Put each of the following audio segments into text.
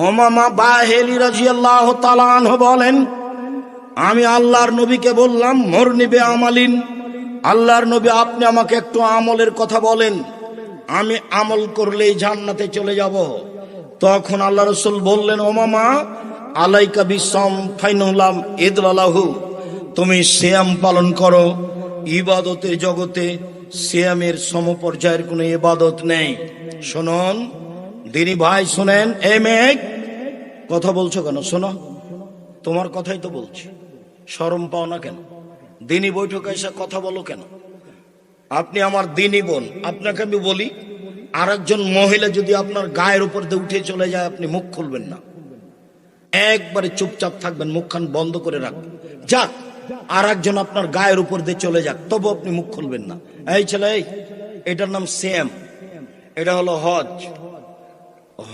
উমামা বাহিলি রাদিয়াল্লাহু তাআলা আনহু বলেন, আমি আল্লাহর নবীকে বললাম, মরনি বে আমালিন, আল্লাহর নবী আপনি আমাকে একটু আমলের কথা বলেন, আমি আমল করলেই জান্নাতে চলে যাব। তখন আল্লাহ রাসূল বললেন, উমামা আলাইকা বিসম ফাইনলাম ইদলালাহু, তুমি সিয়াম পালন করো। ইবাদতের জগতে সিয়ামের সমপর্যায়ের কোনো ইবাদত নেই। শুনুন দিনী ভাই, শুনেন। এ মেঘ, কথা বলছো কেন? শোনো, তোমার কথাই তো বলছি, শরম পাও না কেন? দিনী বৈঠকে এসে কথা বলো কেন? আপনি আমার দিনী বোন, আপনাকে আমি বলি, আর একজন মহিলা যদি আপনার গায়ের উপর দিয়ে উঠে চলে যায়, আপনি মুখ খুলবেন না, একবারে চুপচাপ থাকবেন, মুখখান বন্ধ করে রাখবেন। যাক, আর একজন আপনার গায়ের উপর দিয়ে চলে যাক, তবু আপনি মুখ খুলবেন না। এই ছেলে, এটার নাম সিয়াম, এটা হলো হজ।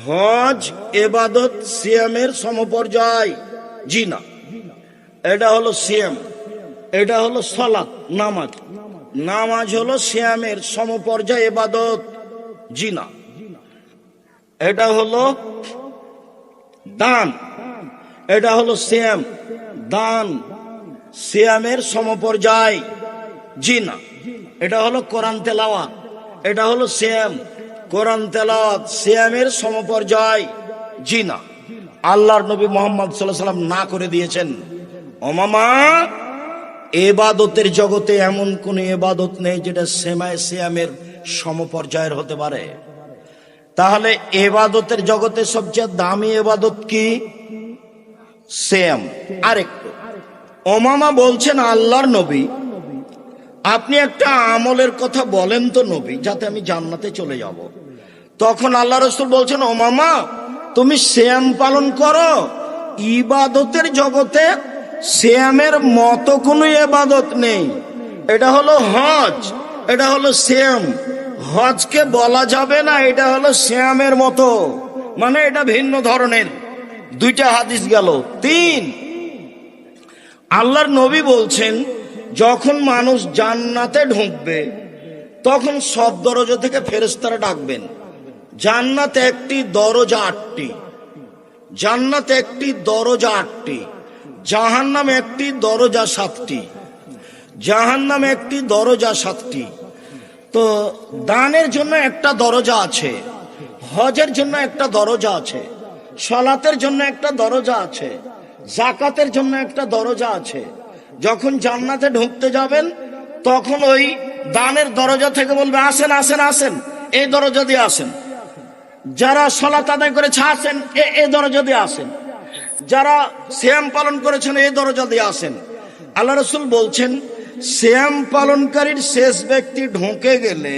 হজ ইবাদত সিয়ামের সমপর্যায়, জি না। এটা হলো সিয়াম, এটা হলো সালাত, নামাজ। নামাজ হলো সিয়ামের সমপর্যায় ইবাদত, জি না। এটা হলো দান, এটা হলো সিয়াম, দান সিয়ামের সমপর্যায়, জি না। এটা হলো কোরআন তেলাওয়াত, এটা হলো সিয়াম, কোরআন তেলাওয়াত সিয়ামের সমপর্যায়, জি না। আল্লাহর নবী মুহাম্মদ সাল্লাল্লাহু আলাইহি ওয়াসাল্লাম না করে দিয়েছেন। ওমামা, ইবাদতের জগতে এমন কোন ইবাদত নেই যেটা সিয়ামের সমপর্যায়ের হতে পারে। তাহলে ইবাদতের জগতে সবচেয়ে দামি ইবাদত কি? সিয়াম। আরেকটু, ওমামা বলছেন, আল্লাহর নবী আপনি একটা আমলের কথা বলেন তো নবী, যাতে আমি জান্নাতে চলে যাব। তখন আল্লাহ রাসূল বলছেন, ওমামা তুমি সিয়াম পালন করো। ইবাদতের জগতে সিয়ামের মতো কোনো ইবাদত নেই। এটা হলো হজ, এটা হলো সিয়াম। হজকে বলা যাবে না এটা হলো সিয়ামের মতো, মানে এটা ভিন্ন ধরনের। দুইটা হাদিস গেল। তিন, আল্লাহর নবী বলছেন, যখন মানুষ জান্নাতে ঢুকবে তখন সব দরজা থেকে ফেরেশতারা ডাকবেন। জান্নাতে একটি দরজা 8টি, জান্নাতে একটি দরজা 8টি, জাহান্নামে একটি দরজা 7টি, জাহান্নামে একটি দরজা 7টি। তো দানের জন্য একটা দরজা আছে, হজের জন্য একটা দরজা আছে, সালাতের জন্য একটা দরজা আছে, যাকাতের জন্য একটা দরজা আছে। যখন জান্নাতে ঢুকতে যাবেন তখন ওই দানের দরজা থেকে বলবে, আসেন আসেন আসেন, এই দরজা দিয়ে আসেন। যারা সালাত আদায় করেছে আসেন, এই দরজা দিয়ে আসেন। যারা সিয়াম পালন করেছেন এই দরজা দিয়ে আসেন। আল্লাহ রাসূল বলছেন, সিয়াম পালনকারীর শেষ ব্যক্তি ঢুকে গেলে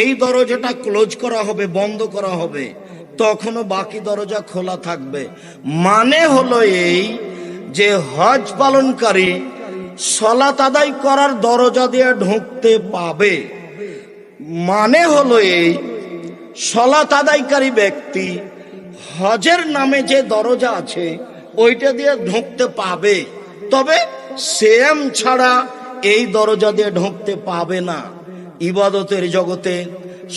এই দরজাটা ক্লোজ করা হবে, বন্ধ করা হবে, তখনও বাকি দরজা খোলা থাকবে। মানে হলো এই যে হজ পালনকারী সালাত আদায় করার দরজা দিয়ে ঢুকতে পাবে। মানে হলো এই, সালাত আদায়কারী ব্যক্তি হজের নামে যে দরজা আছে ওইটা দিয়ে ঢুকতে পাবে, তবে সিয়াম ছাড়া এই দরজা দিয়ে ঢুকতে পাবে না। ইবাদতের জগতে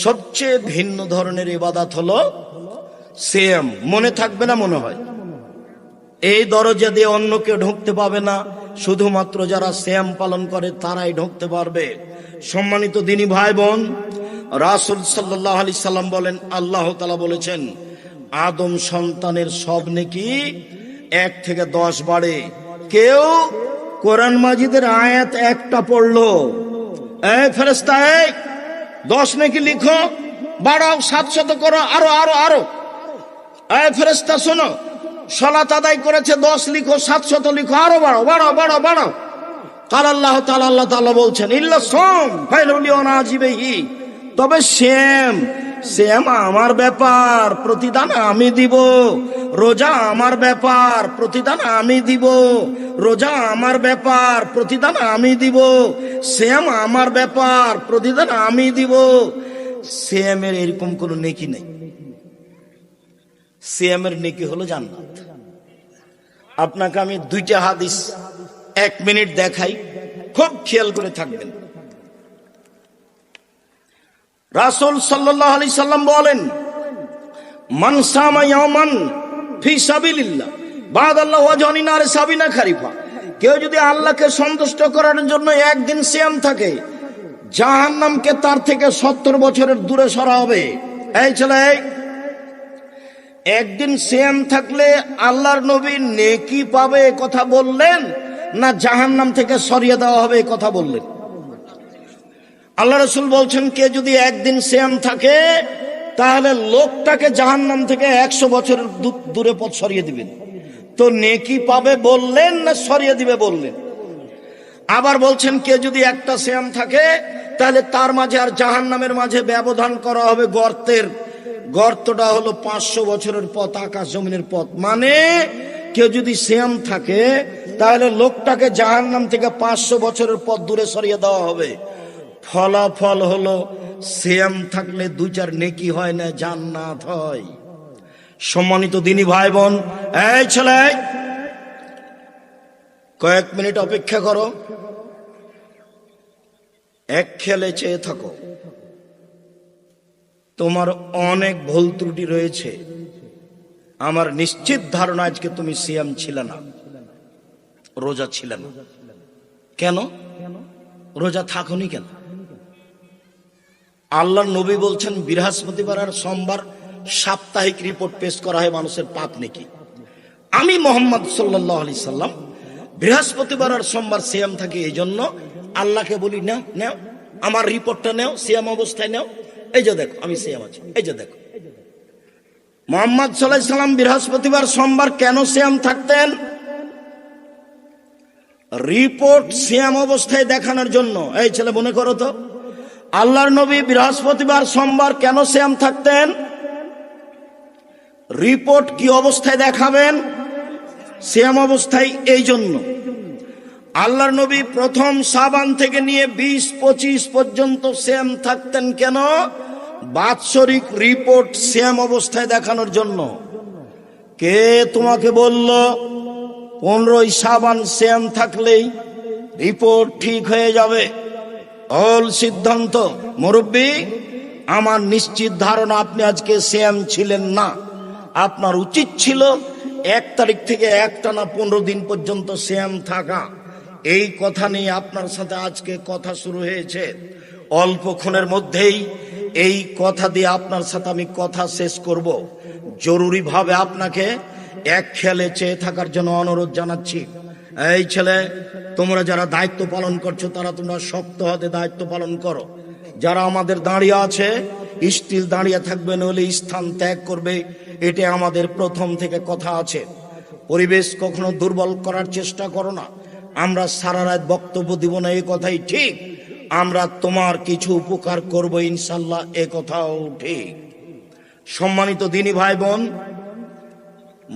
সবচেয়ে ভিন্ন ধরনের ইবাদত হলো সিয়াম। মনে থাকবে না মনে হয়? এই দরজা দিয়ে অন্য কেউ ঢুকতে পাবে না, শুধুমাত্র যারা সিয়াম পালন করে তারাই ঢুকতে পারবে। সম্মানিত দিনী ভাই বোন, রাসূল সাল্লাল্লাহু আলাইহি সাল্লাম বলেন, আল্লাহ তাআলা বলেছেন, আদম সন্তানের সব নেকি 1 থেকে 10 বাড়ে। কেউ কোরআন মাজিদের আয়াত একটা পড়লো, এই ফেরেশতা, এই 10 নেকি লিখো, বাড়াও, 700 করো, আরো আরো আরো। এই ফেরেশতা শোনো, সালাত আদায় করেছে 10 লিখো, 700 লিখো, আরো বাড়াও বাড়াও বাড়াও বাড়াও। কাল আল্লাহ তাআলা বলছেন, ইল্লা সাম ফাইলুলি ওয়ানাজিবিহি, তবে সিয়াম আমার ব্যাপার, প্রতিদান আমি দিব। রোজা আমার ব্যাপার, প্রতিদান আমি দিব। রোজা আমার ব্যাপার, প্রতিদান আমি দিব। সিয়াম আমার ব্যাপার, প্রতিদান আমি দিব। সিয়ামের এরকম কোন নেকি নেই। সিয়ামের নেকি হলো জান্নাত। আপনাকে আমি 2টা হাদিস 1 মিনিট দেখাই, খুব খেয়াল করে থাকবেন। রাসূল সাল্লাল্লাহু আলাইহি সাল্লাম বলেন, মান সামা ইয়াওমান ফি সাবিলিল্লাহ বাদাল্লাহ ওয়াজনি নার সাবিনা খারিফা। কেউ যদি আল্লাহকে সন্তুষ্ট করার জন্য একদিন সিয়াম থাকে, জাহান্নামকে তার থেকে 70 বছরের দূরে সরা হবে। এই ছেলে, একদিন সিয়াম থাকলে আল্লাহর নবী নেকি পাবে কথা বললেন, না জাহান্নাম থেকে সরিয়ে দেওয়া হবে কথা বললেন? আল্লাহ রাসূল বলছেন, কে যদি একদিন সিয়াম থাকে তাহলে লোকটাকে জাহান্নাম থেকে 100 বছরের দূরে পথ সরিয়ে দিবেন। তো নেকি পাবে বললেন না সরিয়ে দিবে বললেন? আবার বলছেন, কে যদি একটা সিয়াম থাকে তাহলে তার মাঝে আর জাহান্নামের মাঝে ব্যবধান করা হবে গর্তের। গর্তটা হলো 500 বছরের পথ, আকাশ জমিনের পথ। মানে কেউ যদি সিয়াম থাকে তাহলে লোকটাকে জাহান্নাম থেকে 500 বছরের পথ দূরে সরিয়ে দেওয়া হবে। ফলাফল হলো সিয়াম থাকলে 2-4 নেকি হয় না, জান্নাত হয়। সম্মানিত দিনী ভাই বোন, এই ছেলে কয়েক মিনিট অপেক্ষা করো, এক খেলে চেয়ে থাকো। তোমার অনেক ভুল ত্রুটি রয়েছে। আমার নিশ্চিত ধারণা আজকে তুমি সিয়াম ছিল না, রোজা ছিল না। কেন রোজা থাকুনি কেন? আল্লাহর নবী বলছেন, বৃহস্পতিবার আর সোমবার সাপ্তাহিক রিপোর্ট পেশ করা হয় মানুষের পাপ নেকি। আমি মোহাম্মদ সাল্লাল্লাহু আলাইহি সাল্লাম বৃহস্পতিবার আর সোমবার সিয়াম থাকি, এই জন্য আল্লাহকে বলি, নাও নাও আমার রিপোর্টটা নাও, সিয়াম অবস্থায় নাও, এই যে দেখো আমি সিয়াম আছি, এই যে দেখো। মোহাম্মদ সাল্লাল্লাহু আলাইহি সাল্লাম বৃহস্পতিবার সোমবার কেন সিয়াম থাকতেন? রিপোর্ট সিয়াম অবস্থায় দেখানোর জন্য। এই ছেলে মনে করো তো, আল্লাহর নবী বৃহস্পতিবার সোমবার কেন সিয়াম থাকতেন? রিপোর্ট কি অবস্থায় দেখাবেন? সিয়াম অবস্থায়। এই জন্য আল্লাহর নবী প্রথম শাবান থেকে নিয়ে 20-25 পর্যন্ত সিয়াম থাকতেন। কেন? বাৎসরিক রিপোর্ট সিয়াম অবস্থায় দেখানোর জন্য। কে তোমাকে বলল 15ই শাবান সিয়াম থাকলেই রিপোর্ট ঠিক হয়ে যাবে? অল সিদ্ধান্ত মুরব্বী, আমার নিশ্চিত ধারণা আপনি আজকে সিয়াম ছিলেন না। আপনার উচিত ছিল 1 তারিখ থেকে একটানা 15 দিন পর্যন্ত সিয়াম থাকা। এই কথা নিয়ে আপনার সাথে আজকে কথা শুরু হয়েছে। অল্পক্ষণের মধ্যেই এই কথা দিয়ে আপনার সাথে আমি কথা শেষ করব। জরুরিভাবে আপনাকে এক খেয়ালে চেয়ে থাকার জন্য অনুরোধ জানাচ্ছি। এই ছেলে, তোমরা যারা দায়িত্ব পালন করছো তারা তোমরা শক্ত হাতে দায়িত্ব পালন করো। যারা আমাদের দাঁড়িয়ে আছে স্টিল দাঁড়িয়ে থাকবে, নইলে স্থান ত্যাগ করবে। এটা আমাদের প্রথম থেকে কথা আছে। পরিবেশ কখনো দুর্বল করার চেষ্টা করো না। আমরা সারা রাত বক্তব্য দিব না, এই কথাই ঠিক। আমরা তোমার কিছু উপকার করব ইনশাল্লাহ, এ কথাও ঠিক। সম্মানিত দিনী ভাই বোন,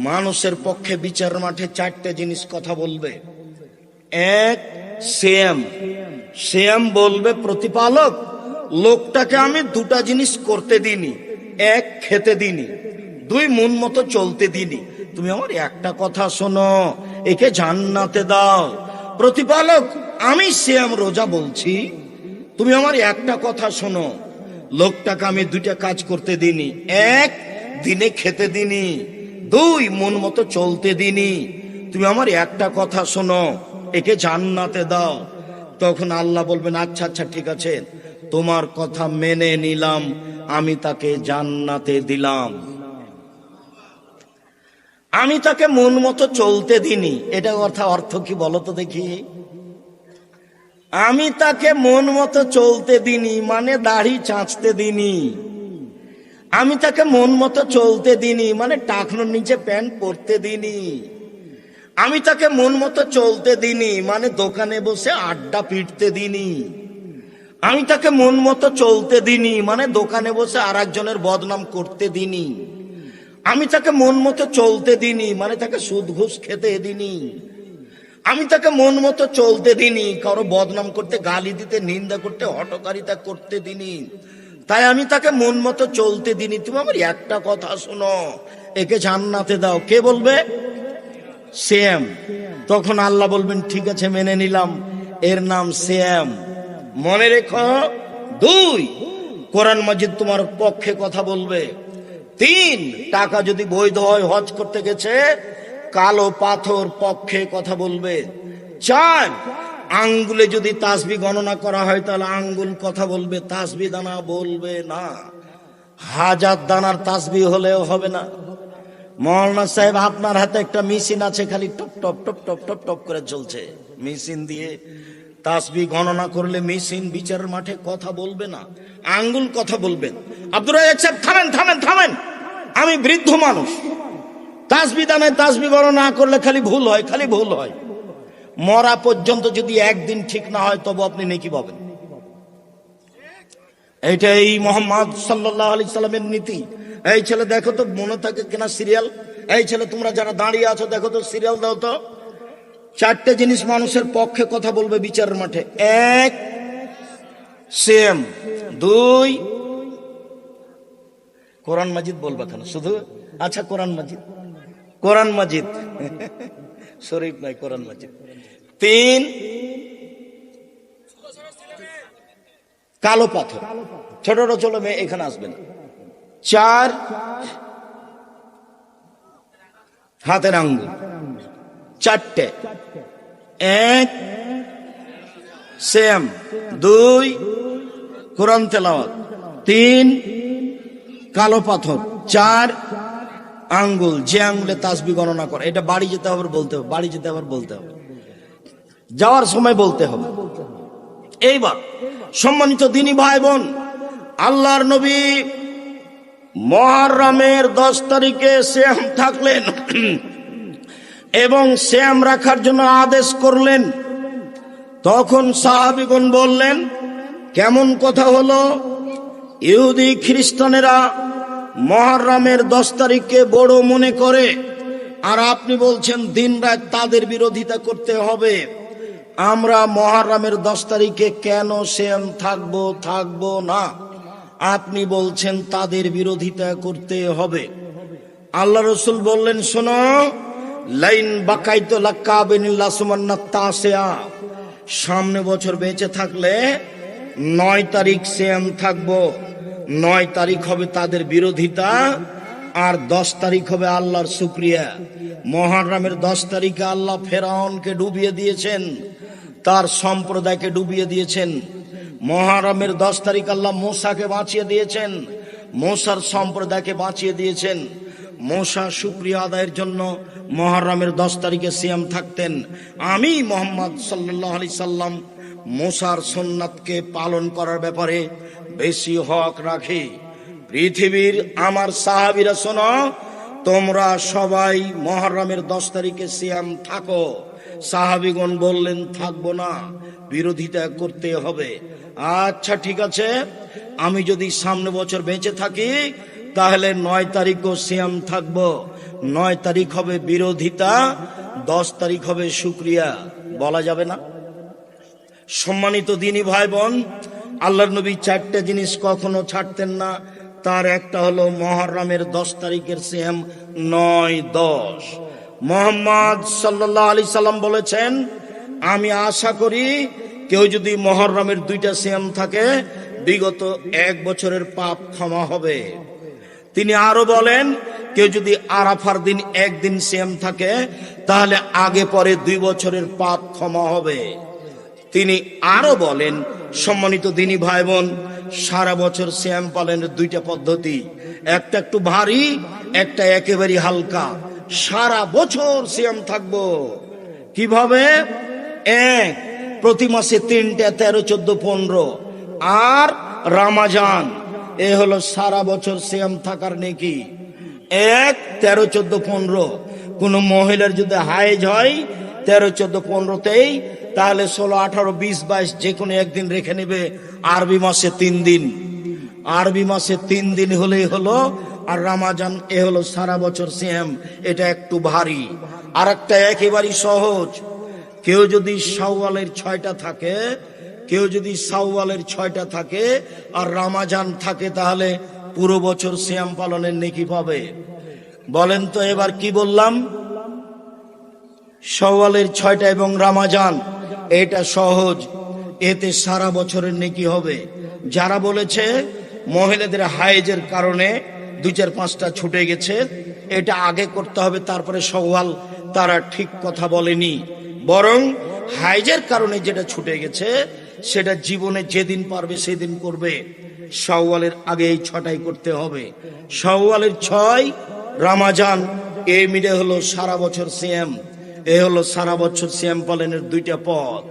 মানুষের পক্ষে বিচার মাঠে 4টে জিনিস কথা বলবে। 1, সিয়াম। সিয়াম বলবে প্রতিপালক, লোকটাকে আমি 2টা জিনিস করতে দিনি। 1, খেতে দিনি। 2, মন মতো চলতে দিনি। তুমি আমার একটা কথা শোনো, একে জান্নাতে দাও। প্রতিপালক, আমি সিয়াম রোজা বলছি, তুমি আমার একটা কথা শোনো, লোকটাকে আমি 2টা কাজ করতে দিনি। 1, দিনে খেতে দিনি। 2, মন মতো চলতে দিনি। তুমি আমার একটা কথা শোনো, একে জান্নাতে দাও। তখন আল্লাহ বলবেন, আচ্ছা আচ্ছা ঠিক আছে, তোমার কথা মেনে নিলাম, আমি তাকে জান্নাতে দিলাম। আমি তাকে মন মতো চলতে দিনি। এটা অর্থ কি বলো তো দেখি? আমি তাকে মন মতো চলতে দিনি মানে দাড়ি চাঁচতে দিনি। আমি তাকে মন মতো চলতে দিনি মানে টাকনোর নিচে প্যান্ট পরতে দিনি। আমি তাকে মন মতো চলতে দিনি মানে দোকানে বসে আড্ডা পিটতে দিনি। আমি তাকে মন মতো চলতে দিনি মানে দোকানে বসে আর একজনের বদনাম করতে দিনি। আমি তাকে মন মতো চলতে দিনি মানে তাকে সুদ ঘুষ খেতে দিনি। আমি তাকে মন মতো চলতে দিনি কারো বদনাম করতে, গালি দিতে, নিন্দা করতে, হটকারিতা করতে দিনি। তাই আমি তাকে মন মতো চলতে দিনি। তুমি আমার একটা কথা শোনো, একে জান্নাতে দাও। কে বলবে? সিয়াম। তখন আল্লাহ বলবেন, ঠিক আছে মেনে নিলাম, এর নাম সিয়াম। মনে রেখো, 2, কোরআন মাজিদ তোমার পক্ষে কথা বলবে। তিন, টাকা যদি বৈধ হয় হজ করতে গেছে, কালো পাথর পক্ষে কথা বলবে। চার, আঙ্গুলে যদি তাসবি গণনা করা হয় তাহলে আঙ্গুল কথা বলবে, তাসবি দানা বলবে না। হাজার দানার তাসবি হলেও হবে না। মৌলানা সাহেব, আপনার হাতে একটা মেশিন আছে, খালি top top top top top top করে চলছে, মেশিন দিয়ে তাসবি গণনা করলে মেশিন বিচারের মাঠে কথা বলবে না, আঙ্গুল কথা বলবে। আব্দুর রাজ্জাক সাহেব, থামেন থামেন থামেন, আমি বৃদ্ধ মানুষ, তাসবি দানায় তাসবি গণনা না করলে খালি ভুল হয়, খালি ভুল হয়। মরা পর্যন্ত যদি একদিন ঠিক না হয় তবু আপনি নেকি পাবেন। এইটাই মোহাম্মদ সাল্লাল্লাহু আলাইহি সাল্লামের নীতি। এই ছেলে দেখো তো মনে থাকে কিনা সিরিয়াল, এই ছেলে তোমরা যারা দাঁড়িয়ে আছো দেখো তো সিরিয়াল দাও তো। চারটে জিনিস মানুষের পক্ষে কথা বলবে বিচারের মাঠে। এক, সেম। দুই, কোরআন মাজিদ বলবা কেন শুধু? আচ্ছা, কোরআন মাজিদ, কোরআন মাজিদ শরীফ নাই, কোরআন মাজিদ। তিন, কালো পাথর, ছোট চলো মেয়ে এখানে আসবে না। চার, হাতের আঙ্গুল। চারটে। এক, সেম। দুই, কোরআন তেলাওয়াত। তিন, কালো পাথর। চার, আঙ্গুল, যে আঙ্গুলে তাসবি গণনা করে। এটা বাড়ি যেতে হবে বলতে হবে, বাড়ি যেতে আবার বলতে হবে, যাওয়ার সময় বলতে হবে। এইবার সম্মানিত দিনী ভাই বোন, আল্লাহর নবী মুহররমের 10 তারিখে সিয়াম থাকলেন এবং সিয়াম রাখার জন্য আদেশ করলেন। তখন সাহাবীগণ বললেন, কেমন কথা হলো? ইহুদি খ্রিস্টানেরা মুহররমের 10 তারিখকে বড় মনে করে, আর আপনি বলছেন দিন রাত তাদের বিরোধিতা করতে হবে। আমরা মুহররমের 10 তারিখে কেন সিয়াম থাকবো না? আপনি বলছেন তাদের বিরোধিতা করতে হবে। আল্লাহ রাসূল বললেন, শোনো, লাইন বাকাইতু লাকাবিনিল্লাহ সুমান্নাত তাসিয়া, সামনে বছর বেঁচে থাকলে 9 তারিখ সিয়াম থাকবো। 9 তারিখ হবে তাদের বিরোধিতা, আর 10 তারিখ হবে আল্লাহর শুকরিয়া। মুহররমের 10 তারিখে আল্লাহ ফেরাউনকে ডুবিয়ে দিয়েছেন, তার সম্প্রদায়কে ডুবিয়ে দিয়েছেন। মুহররমের 10 তারিখ আল্লাহ মূসাকে বাঁচিয়ে দিয়েছেন, মূসার সম্প্রদায়কে বাঁচিয়ে দিয়েছেন। মূসা শুকরিয়া আদায়ের জন্য মুহররমের 10 তারিখে সিয়াম থাকতেন। আমি মুহাম্মদ সাল্লাল্লাহু আলাইহি সাল্লাম মূসার সুন্নাতকে পালন করার ব্যাপারে বেশি হক রাখি। পৃথিবীর আমার সাহাবীরা, শোনো, তোমরা সবাই মুহররমের 10 তারিখে সিয়াম থাকো। সাহাবীগণ বললেন, থাকবো না, বিরোধিতা করতে হবে। আচ্ছা ঠিক আছে, আমি যদি সামনে বছর বেঁচে থাকি তাহলে 9 তারিখও সিয়াম থাকবো। 9 তারিখ হবে বিরোধিতা, 10 তারিখ হবে শুকরিয়া। বলা যাবে না? সম্মানিত দিনী ভাই বোন, আল্লাহর নবী 4টে জিনিস কখনো ছাড়তেন না। তার একটা হলো মুহররমের 10 তারিখের সিয়াম 9-10। মুহাম্মদ সাল্লাল্লাহু আলাইহি সাল্লাম বলেছেন, আমি আশা করি কেউ যদি মুহররমের 2টা সিয়াম থাকে বিগত 1 বছরের পাপ ক্ষমা হবে। তিনি আরো বলেন, কেউ যদি আরাফার দিন 1 দিন সিয়াম থাকে তাহলে আগে পরে 2 বছরের পাপ ক্ষমা হবে। তিনি আরো বলেন, সম্মানিত দিনী ভাই বোন, সারা বছর সিয়াম পালনের 2টা পদ্ধতি, একটা একটু ভারী, একটা একেবারে হালকা। সারা বছর সিয়াম থাকবো। কিভাবে? এক, প্রতি মাসে 3টা, 13, 14, 15, আর রমজান, এ হলো সারা বছর সিয়াম থাকার নেকি। 1, 13, 14, 15। কোন মহিলার যদি হায়েজ হয় 13, 14, 15তেই, তাহলে 16, 18, 20, 22 যে কোনো একদিন রেখে নেবে। আরবি মাসে 3 দিন, আরবি মাসে 3 দিন হলেই হলো। আর রমজান, এ হলো সারা বছর সিয়াম। এটা একটু ভারী। আর একটা একেবারে সহজ, কেউ যদি শাওয়ালের 6টা থাকে, কেউ যদি শাওয়ালের 6টা থাকে আর রমজান থাকে, তাহলে পুরো বছর সিয়াম পালনের নেকি পাবে। বলেন তো এবার কি বললাম? শাওয়ালের 6টা এবং রমজান, এটা সহজ, এতে সারা বছরের নেকি হবে। যারা বলেছে মহিলাদের হায়েজের কারণে দুই চার পাঁচটা ছুটে গেছে, এটা আগে করতে হবে তারপরে সওয়াল, তারা ঠিক কথা বলেনি, বরং হাইজের কারণে যেটা ছুটে গেছে সেটা জীবনে যেদিন পারবে সেদিন করবে। শাওয়ালের আগে এই 6টাই করতে হবে। শাওয়ালের 6 রমজান, এই মিলে হলো সারা বছর সিয়াম। এ হলো সারা বছর সিয়াম পালনের 2টা পথ।